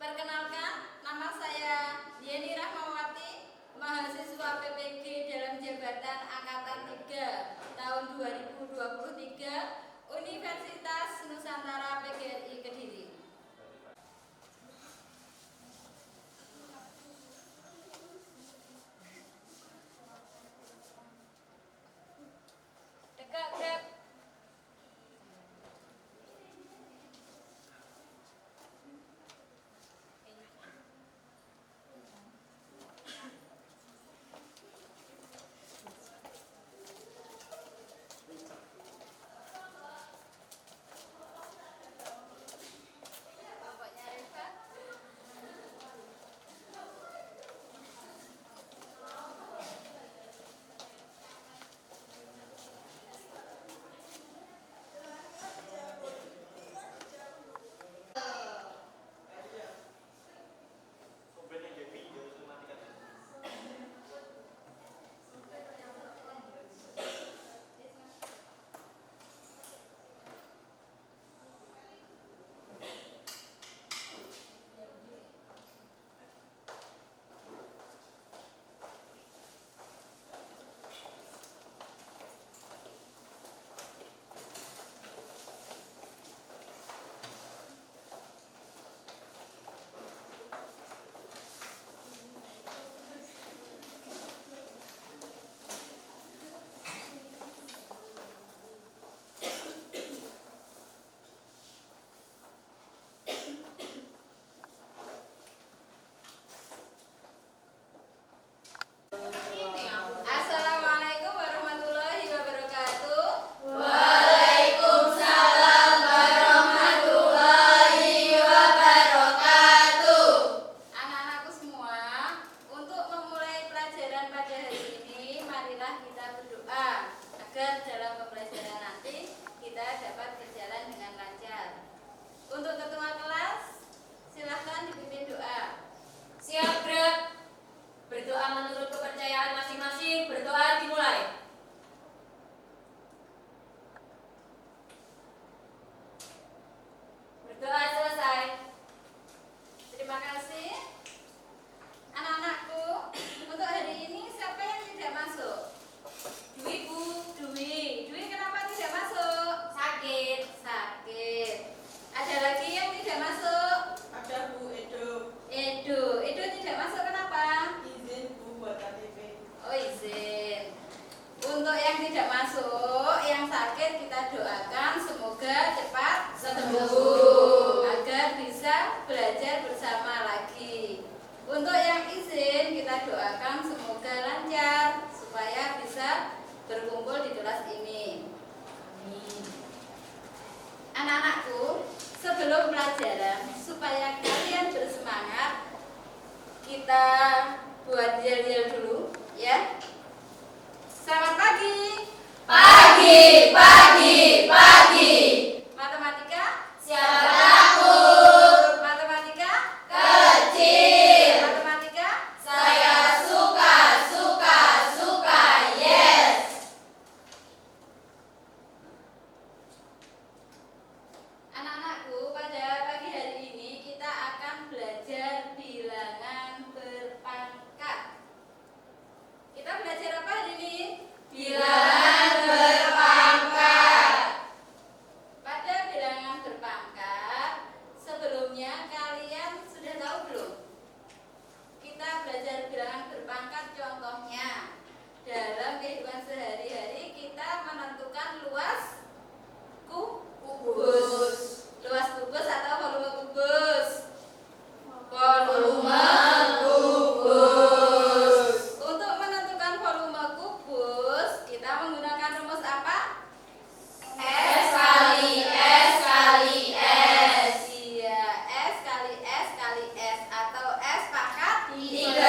Perkenalkan, nama saya Yeni Rahmawati, mahasiswa PPG dalam jabatan Angkatan 3 tahun 2023 Universitas Nusantara PGRI Kediri. Assalamualaikum warahmatullahi wabarakatuh. Waalaikumsalam warahmatullahi wabarakatuh. Anak-anakku semua, untuk memulai pelajaran pada hari ini, marilah kita berdoa agar dalam pembelajaran nanti kita dapat berjalan dengan lancar. Untuk ketua kelas, silahkan dipimpin doa. Siap, Greg. Berdoa menurut kepercayaan masing-masing. Berdoa dimulai. Berdoa selesai. Terima kasih. Anak-anakku, untuk hari ini siapa yang tidak masuk? Dwi, Bu. Dwi. Dwi kenapa tidak masuk? Sakit. Sakit. Ada lagi yang tidak masuk? Ada Bu Edo, Edo tidak masuk kenapa? izin Bu buat KTP. Oh, izin. Untuk yang tidak masuk, yang sakit kita doakan semoga cepat sembuh agar bisa belajar bersama lagi. Untuk yang izin kita doakan semoga lancar supaya bisa berkumpul di kelas ini. Amin. Anak-anakku, sebelum pelajaran supaya kalian bersemangat, kita buat yel-yel dulu ya. Selamat pagi. Pagi, pagi, pagi. Matematika? Siapa takut? Matematika? Kecil. Matematika? Saya suka, suka, suka. Yes. Anak-anakku, pada pagi hari ini kita akan belajar bilangan berpangkat. Kita belajar apa hari ini? Bilangan berpangkat. Pada bilangan berpangkat, sebelumnya kalian sudah tahu belum? Kita belajar bilangan berpangkat, contohnya dalam kehidupan sehari-hari kita menentukan luas kubus. Luas kubus atau volume kubus? Volume kubus. Untuk menentukan volume kubus, kita menggunakan rumus apa? S kali S kali S. Iya, S kali S kali S atau S pangkat 3.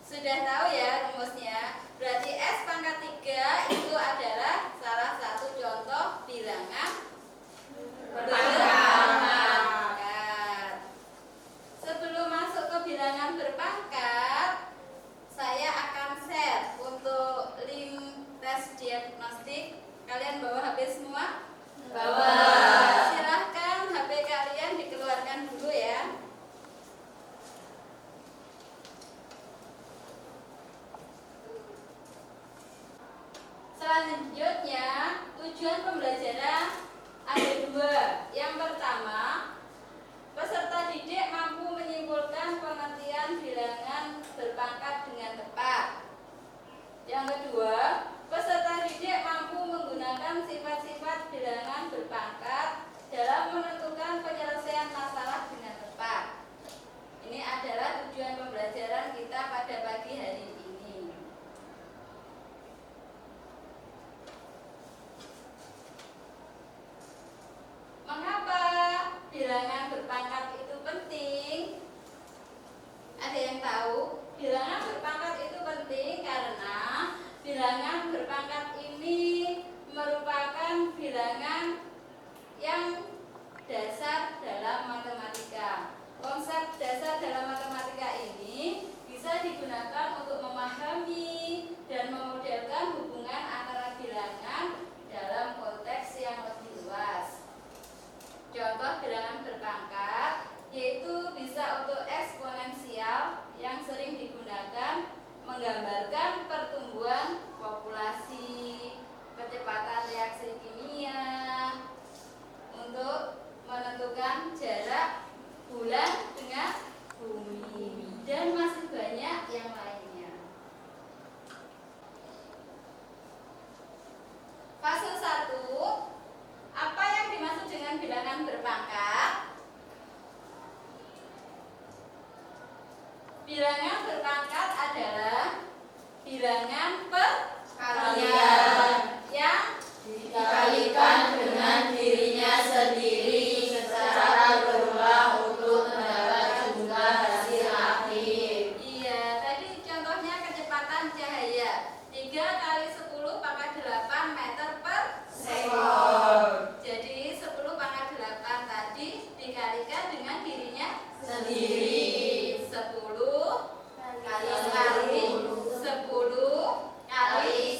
Sudah tahu ya rumusnya? Berarti S pangkat 3 itu adalah salah satu contoh bilangan berpangkat. Sebelum masuk ke bilangan berpangkat, saya akan share untuk link tes diagnostik. Kalian bawa HP semua? Bawa. Silahkan HP kalian dikeluarkan Selanjutnya, tujuan pembelajaran ada dua. Yang pertama, peserta didik mampu menyimpulkan pengertian bilangan berpangkat dengan tepat. Yang kedua, peserta didik mampu menggunakan sifat-sifat bilangan berpangkat dalam menentukan penyelesaian masalah dengan tepat. Ini adalah tujuan pembelajaran kita pada pagi hari ini. Mengapa bilangan berpangkat itu penting? Ada yang tahu? Bilangan berpangkat itu penting karena bilangan berpangkat ini merupakan bilangan yang dasar dalam matematika. Konsep dasar dalam matematika ini bisa digunakan untuk memahami dan memodelkan hubungan antara bilangan dalam konteks yang lebih luas. Contoh bilangan berpangkat yaitu bisa untuk eksponensial yang sering digunakan menggambarkan pertumbuhan populasi, kecepatan reaksi kimia, untuk menentukan jarak bulan dengan bumi, dan masih banyak yang lainnya. Fase 1, apa yang dimaksud dengan bilangan berpangkat? Bilangan berpangkat adalah bilangan perkalian yang Dikalikan dengan dirinya sendiri secara berulang untuk mendapat jumlah hasil akhir. Iya, tadi contohnya kecepatan cahaya 3 kali 10 pangkat 8 meter per Sekon. Jadi 10 pangkat 8 tadi dikalikan dengan dirinya Sendiri. 10 kali 10 kali 10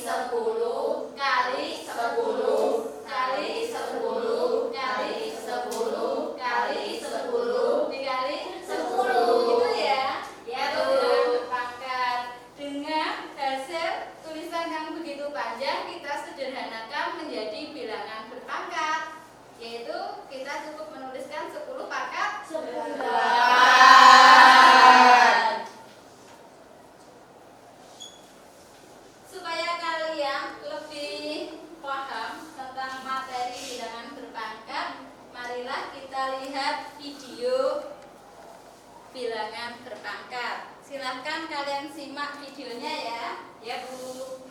kali 10 kali 10 kali 10 kali 10 dikali 10 gitu ya. Ya, Itu Bu. bilangan berpangkat. Dengan hasil tulisan yang begitu panjang kita sederhanakan menjadi bilangan berpangkat, yaitu kita cukup menuliskan 10 pangkat 9. Supaya kalian lebih paham tentang materi bilangan berpangkat, marilah kita lihat video bilangan berpangkat. Silahkan kalian simak videonya ya. Ya, Bu.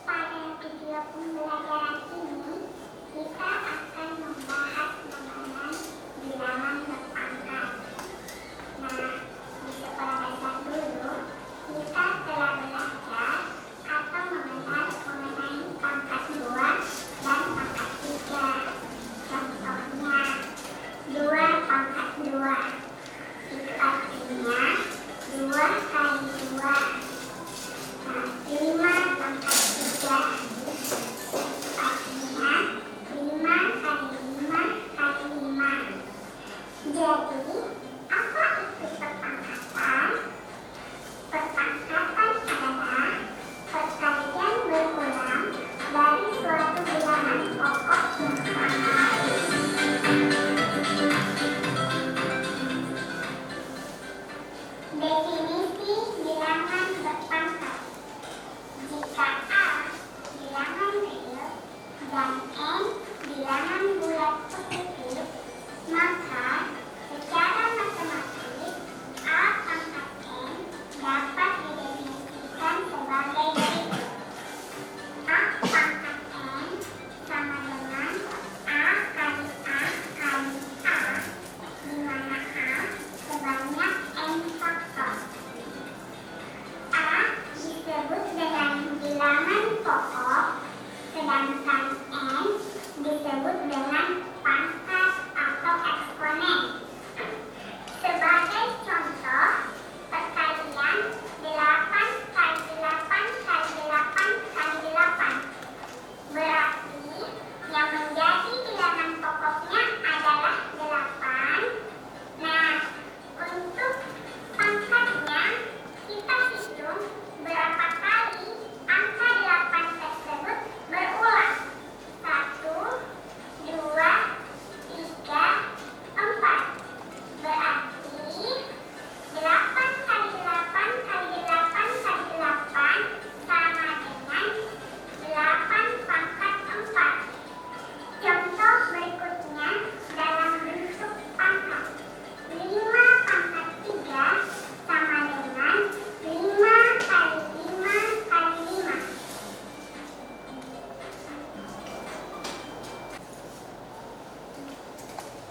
Pada video pembelajaran ini, kita akan membahas mengenai bilangan berpangkat. Nah, di sekolah dasar dulu, kita telah belajar atau mengenal mengenai pangkat 2 dan pangkat 3. Contohnya, 2 pangkat 2. Itu artinya 2 kali 2. Nah, 5 pangkat 3. Artinya 5 kali 5 kali 5. Jadi, apa itu perpangkatan? Perpangkatan adalah perkalian berulang dari suatu bilangan pokok yang sama. Definisi bilangan berpangkat. Jika A bilangan real dan N bilangan bulat positif, maka secara matematis A pangkat N dapat didefinisikan sebagai berikut. A pangkat N dan N disebut dengan pangkat atau eksponen. Sebagai contoh, perkalian 8 kali 8 kali 8 kali 8. Berarti yang menjadi bilangan pokoknya adalah 8. Nah, untuk pangkatnya kita hitung berapa kali angka 8 tersebut berulang. 1, 2, 3, 4. Berarti 8 kali 8 kali 8 kali 8 sama dengan 8 pangkat 4. Contoh berikutnya dalam bentuk pangkat. 5 pangkat 3 sama dengan 5 kali 5 kali 5.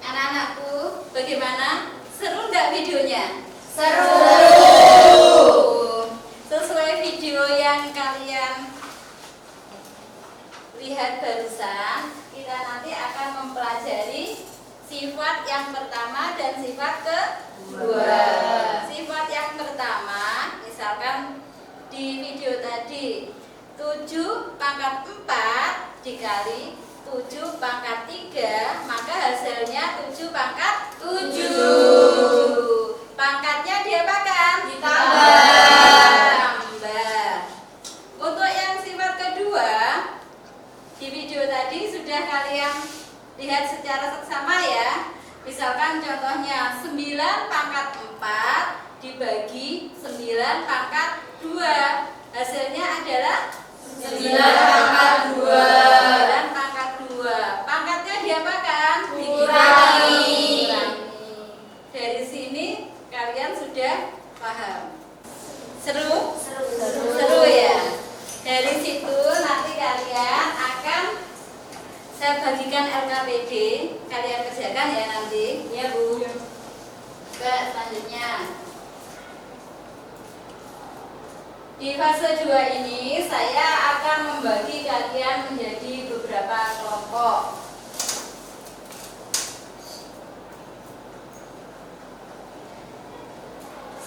Anak-anakku, bagaimana? Seru nggak videonya? Seru. Sesuai video yang kalian lihat barusan, kita nanti akan mempelajari sifat yang pertama dan sifat kedua. Sifat yang pertama, misalkan di video tadi 7 pangkat 4 dikali 7 pangkat 3, maka hasilnya 7 pangkat 7. Pangkatnya diapakan? Ditambah. Untuk yang sifat kedua, di video tadi sudah kalian lihat secara seksama ya. Misalkan contohnya 9 pangkat 4 dibagi 9 pangkat 2. Hasilnya adalah 9 pangkat 2. 9 pangkat 2. Pangkatnya diapakan? Dikurangi. Dari sini kalian sudah paham. Seru? Seru ya. Dari situ nanti kalian akan saya bagikan LKPD, kalian kerjakan ya nanti. Ya, Bu. Ke selanjutnya. Di fase 2 ini saya akan membagi kalian menjadi beberapa kelompok.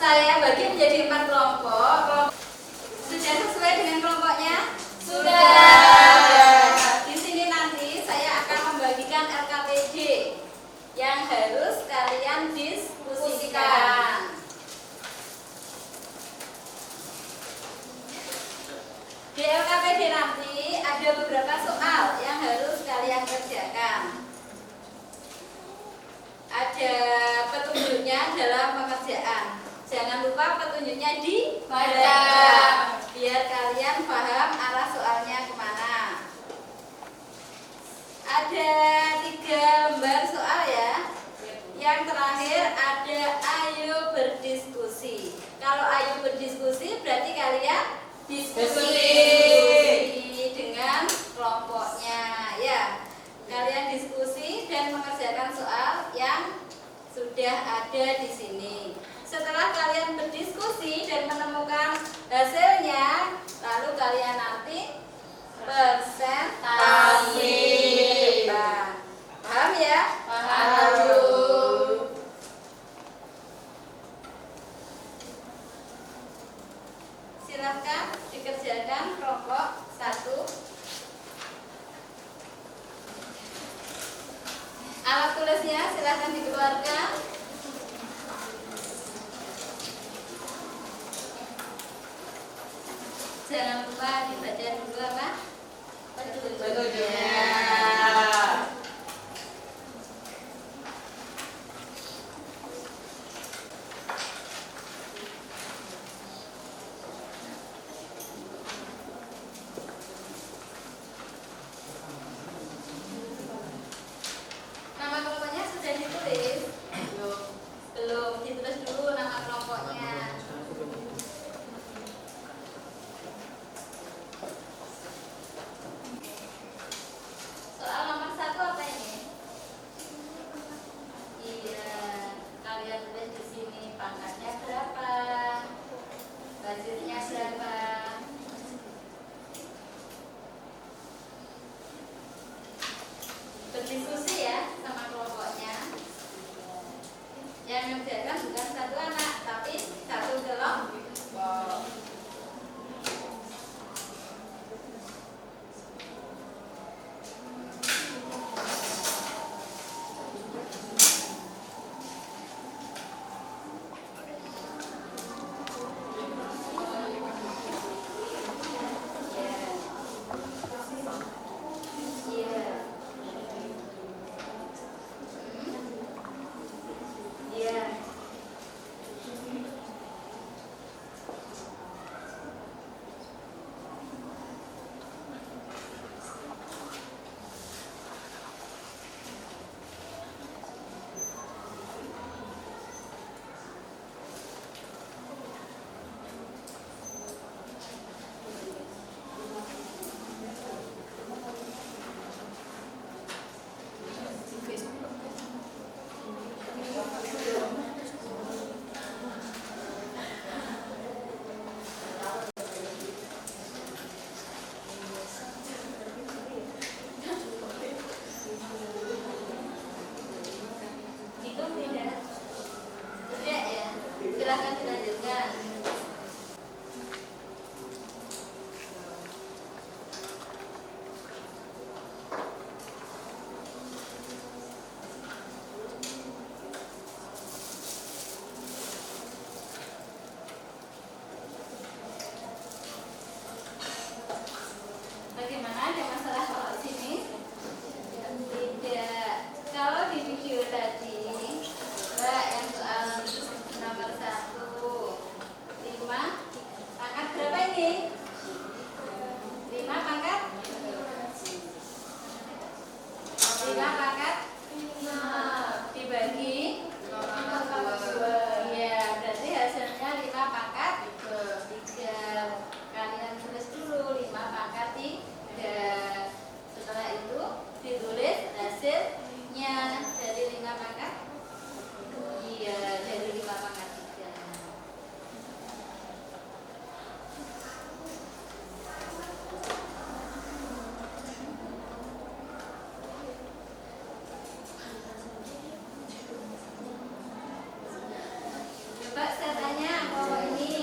Saya bagi menjadi 4 kelompok. Sudah sesuai dengan kelompoknya? Sudah. Di sini nanti saya akan membagikan LKPD yang harus kalian diskusikan. Di LKPD nanti ada beberapa soal yang harus kalian kerjakan. Ada petunjuknya dalam pengerjaan. Jangan lupa petunjuknya dibaca biar kalian paham arah soalnya kemana. Ada 3 lembar soal ya. Yang terakhir ada ayo berdiskusi. Kalau ayo berdiskusi berarti kalian diskusi dengan kelompoknya ya. Kalian diskusi dan mengerjakan soal yang sudah ada di sini. Setelah kalian berdiskusi dan menemukan hasilnya, lalu kalian nanti presentasi. Paham ya? Paham, Bu. Silakan dikerjakan kelompok 1. Alat tulisnya silakan dikeluarkan. Jangan lupa dibaca dulu apa? Petunjuknya. Nama kelompoknya sudah ditulis? Belum, ditulis dulu nama kelompoknya. diskusi ya sama kelompoknya. Yang mengerjakan bukan satu anak, tapi satu kelompok. Silakan dilanjutkan. Bagaimana, ada masalah kalau sini? Tidak. Kalau di video tadi, Mbak, yang soal nomor 1, 5 pangkat berapa ini? 5 pangkat? 5 pangkat? Dibagi? Ya, berarti hasilnya 5 pangkat 3. Kalian tulis dulu 5 pangkat 3. Setelah itu ditulis hasilnya dari 5 pangkat. Iya, dari 5 pangkat 3. Coba saya tanya kelompok ini.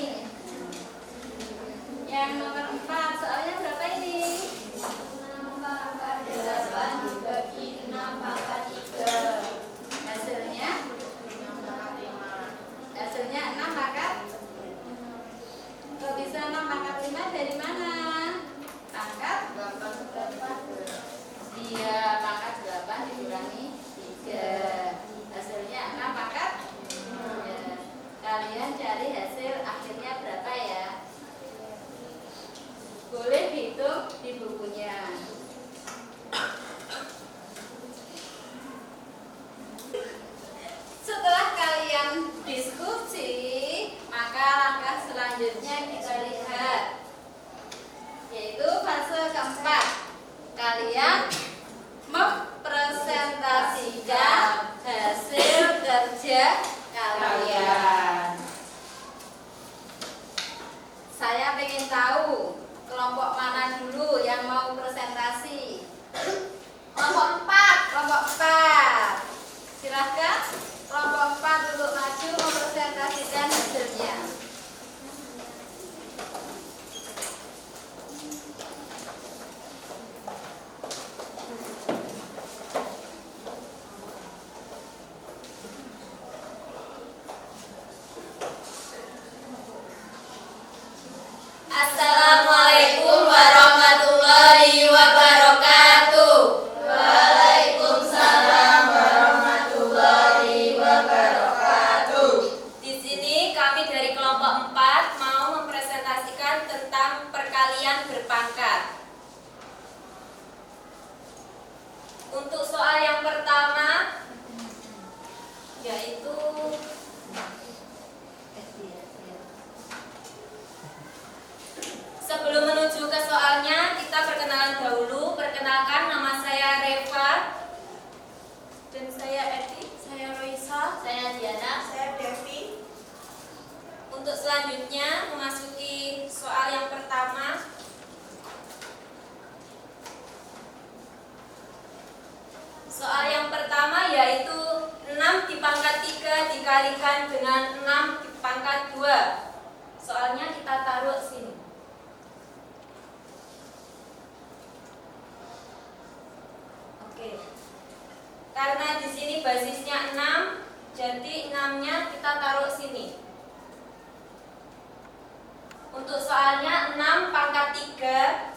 Yang nomor 4, soalnya berapa ini? 6 pangkat 8 dibagi 6 pangkat 3. Hasilnya? Hasilnya 6 pangkat? Kok bisa 6 pangkat 5 dari mana? Pangkat? 8. Iya, pangkat 8 dikurangi 3. Hasilnya 6 pangkat? Ya. Kalian cari hasil akhirnya berapa ya? Boleh dihitung di bukunya. Setelah kalian diskusi, maka langkah selanjutnya kita lihat, yaitu fase keempat. Kalian mempresentasikan hasil kerja kalian. Saya ingin tahu kelompok mana dulu yang mau presentasi. Kelompok 4. Kelompok 4. Silahkan kelompok 4 untuk maju mempresentasikan hasilnya. Assalamualaikum warahmatullahi wabarakatuh. Waalaikumsalam warahmatullahi wabarakatuh. Di sini kami dari kelompok 4 mau mempresentasikan tentang perkalian berpangkat. Untuk soal yang pertama yaitu sebelum menuju ke soalnya, kita perkenalan dahulu. Perkenalkan, nama saya Reva. Dan saya Eti. Saya Roisa. Saya Diana. Saya Devi. Untuk selanjutnya, memasuki soal yang pertama. dikalikan dengan 6 pangkat 2. Soalnya kita taruh sini. Oke. Karena di sini basisnya 6, jadi 6-nya kita taruh sini. Untuk soalnya 6 pangkat 3.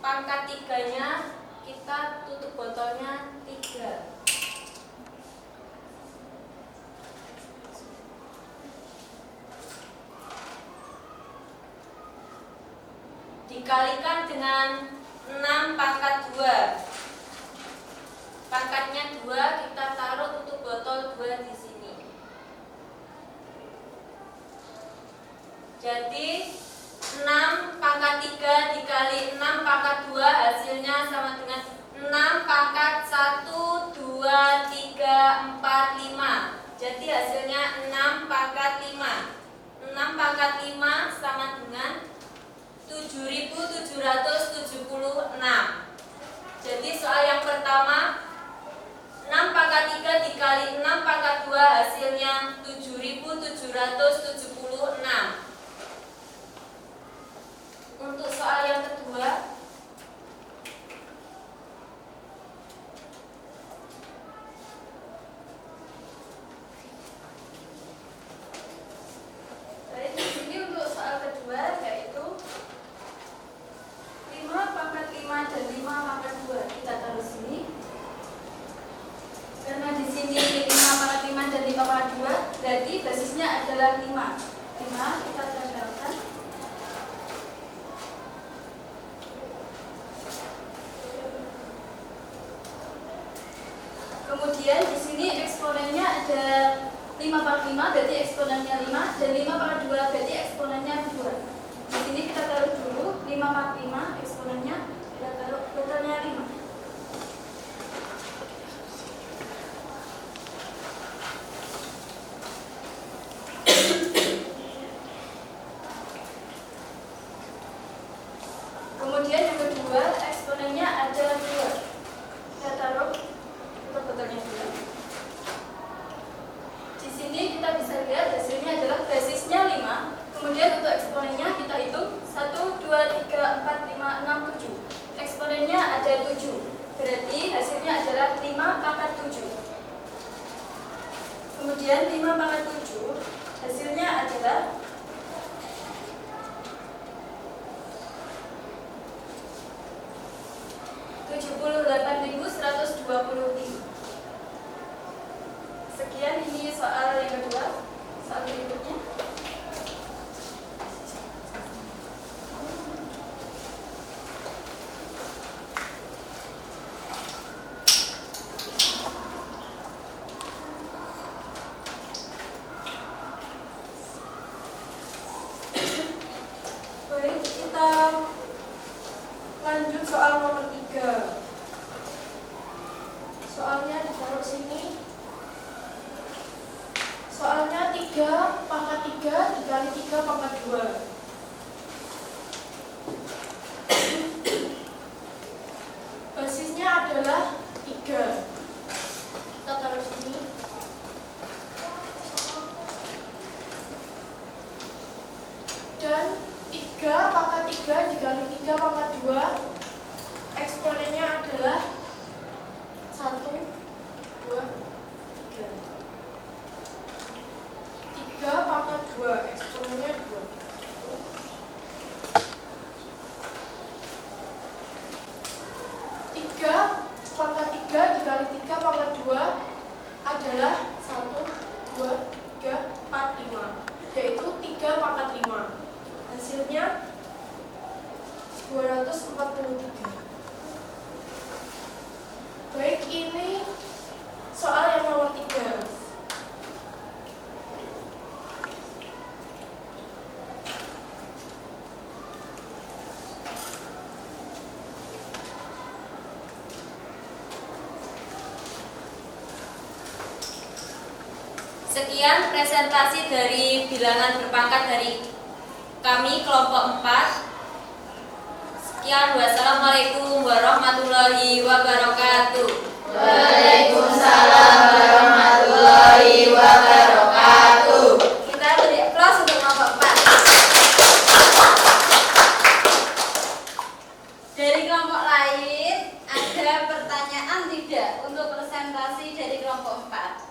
Pangkat 3-nya kita tutup botolnya 3. Dikalikan dengan 6 pangkat 2. Pangkatnya 2, kita taruh tutup botol 2 di sini. Jadi 6 pangkat 3 dikali 6 pangkat 2 hasilnya sama dengan 6 pangkat 1, 2, 3, 4, 5. Jadi hasilnya 6 pangkat 5. 6 pangkat 5 sama dengan 7.776. Jadi soal yang pertama 6 pangkat 3 dikali 6 pangkat 2 hasilnya 7.776. Untuk soal yang kedua Baik, di sini untuk soal kedua yaitu 5 pangkat 5 dan 5 pangkat 2 kita taruh sini. Karena di sini 5 pangkat 5 dan 5 pangkat 2 berarti basisnya adalah 5. 5 kita tempelkan. Kemudian di sini eksponennya ada 5 pangkat 5 berarti eksponennya 5 dan 5 pangkat 2 berarti eksponennya 2. Di sini kita taruh dulu 5 pangkat 5 eksponennya, kita taruh botolnya 5. Kemudian yang kedua eksponennya ada 2. Kita taruh botolnya 2. Di sini kita bisa lihat hasilnya adalah basisnya 5. Kemudian untuk eksponennya kita hitung 1, 2, 3, 4, 5, 6, 7. Eksponennya ada 7. Berarti hasilnya adalah 5 pangkat 7. Kemudian 5 pangkat 7 hasilnya adalah 78.125. Sekian ini soal yang kedua. Soal berikutnya. Baik, kita lanjut soal nomor 3. Soalnya ditaruh sini. Soalnya 3 pangkat 3 dikali 3 pangkat 2. Basisnya adalah 3. Kita taruh sini. Dan 3 pangkat 3 dikali 3 pangkat 2 eksponennya adalah 1, 2, 3. 3 pangkat 2 eksponennya 2. 3 pangkat 3 dikali 3 pangkat 2 adalah 1, 2, 3, 4, 5. Yaitu 3 pangkat 5. Hasilnya 243. Baik, ini soal yang nomor 3. Sekian presentasi dari bilangan berpangkat dari kami kelompok 4. Sekian, wassalamualaikum warahmatullahi wabarakatuh. Waalaikumsalam warahmatullahi warahmatullahi wabarakatuh. Kita beri aplaus untuk kelompok 4. Dari kelompok lain, ada pertanyaan tidak untuk presentasi dari kelompok 4?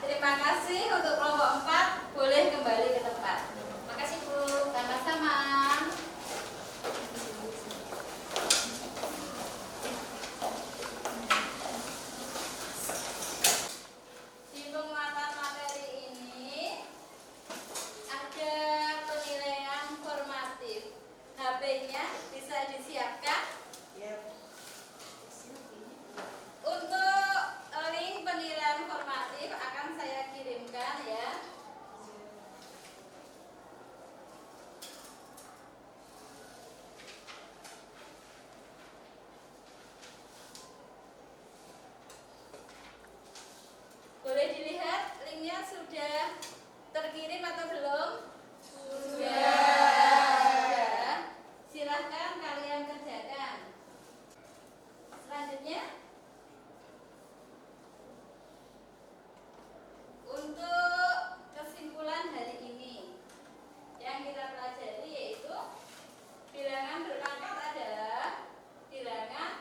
Terima kasih untuk kelompok 4. Boleh kembali ke tempat. Makasih Bu. Sama-sama. Di penguatan materi ini ada penilaian formatif. HP-nya bisa disiapkan. Untuk link penilaian formatif akan saya kirimkan ya. Boleh dilihat linknya sudah terkirim atau belum? Sudah. Silahkan kalian kerjakan. Selanjutnya, untuk kesimpulan hari ini yang kita pelajari yaitu bilangan berpangkat adalah bilangan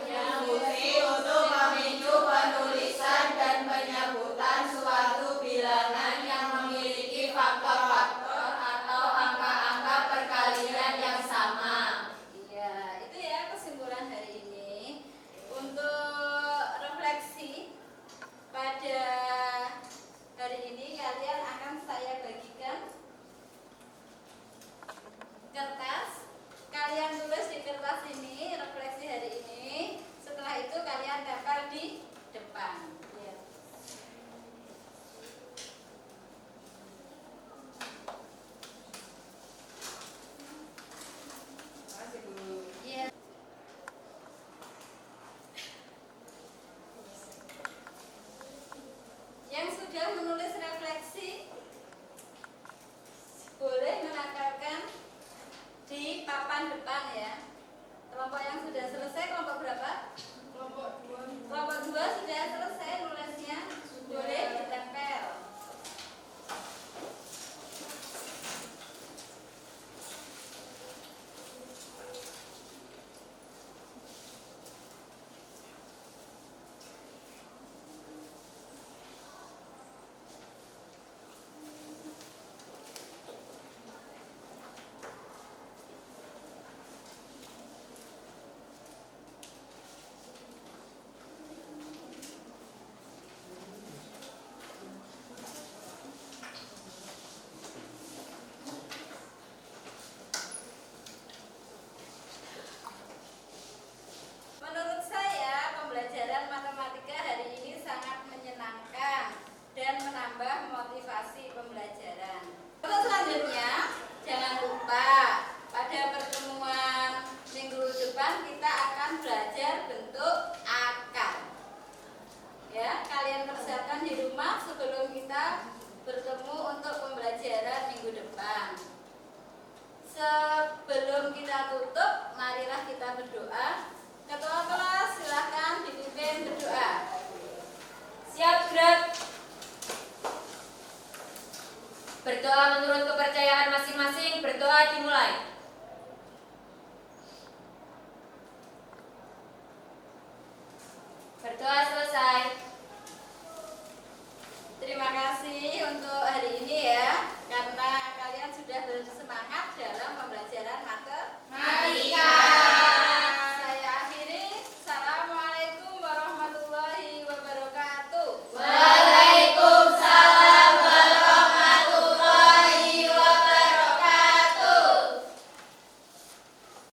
Yang fungsi untuk memicu penulisan dan penyebutan suatu bilangan yang memiliki faktor-faktor atau angka-angka perkalian yang sama. Iya, itu ya kesimpulan hari ini. Untuk refleksi pada hari ini kalian akan saya bagikan kertas. Kalian tulis di kertas ini refleksi hari ini. Setelah itu kalian tempel di depan. Ya. Makasih Bu. Iya. Yang sudah menulis refleksi boleh menempelkan di papan depan ya. Kelompok yang sudah selesai kelompok berapa? Kelompok 2. Kelompok 2 sudah selesai nulisnya. Boleh ditempel. Menurut saya, pembelajaran matematika hari ini sangat menyenangkan dan menambah motivasi pembelajaran. Untuk selanjutnya, jangan lupa pada pertemuan minggu depan kita akan belajar bentuk akar. Ya, kalian persiapkan di rumah sebelum kita bertemu untuk pembelajaran minggu depan. Sebelum kita tutup, marilah kita berdoa. Ketua kelas silakan dipimpin berdoa. Siap gerak. Berdoa menurut kepercayaan masing-masing. Berdoa dimulai. Berdoa selesai. Terima kasih untuk hari ini ya, karena